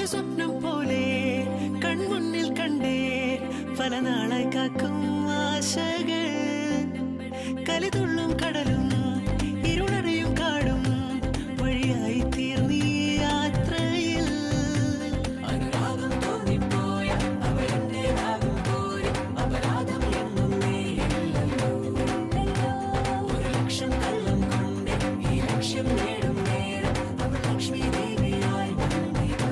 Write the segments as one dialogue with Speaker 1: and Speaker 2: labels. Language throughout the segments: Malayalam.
Speaker 1: ഒരു സ്വപ്നം പോലെ കൺമുന്നിൽ കണ്ടേ പല നാളായി കാക്കും ആശകൾ കലിതുള്ളും കടലും ഇരുളറിയും കാടും വഴിയായി തീർന്നീ യാത്രയിൽ അനുരാഗം തോന്നിപ്പോയ അവരെന്റേതാകും പോലെ അപരാധം എന്നും നീയില്ലല്ലോ ഒരു ലക്ഷം കള്ളം കൊണ്ട് ഈ ലക്ഷ്യം നേടും നേരം അവൾ ലക്ഷ്മി ദേവിയായി വന്നിതാ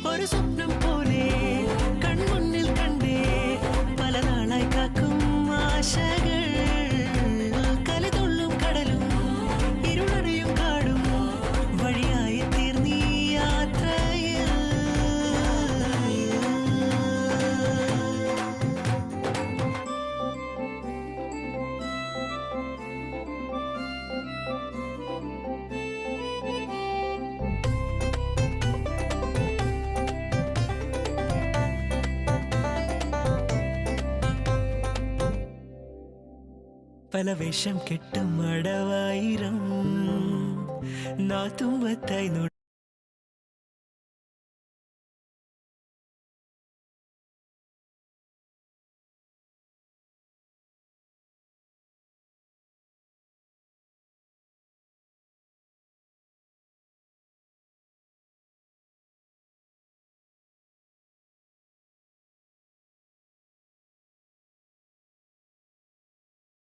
Speaker 1: ഒരു സ്വപ്നം പോലെ കൺമുന്നിൽ കണ്ടേ പല നാളായി കാക്കും ആശകൾ കലിതുള്ളും കടലും ഇരുളറിയും കാടും വഴിയായി തീർന്നീ യാത്രയിൽ പല വേഷം കെട്ടും അടവായിരം നാത്തുമ്പത്തായി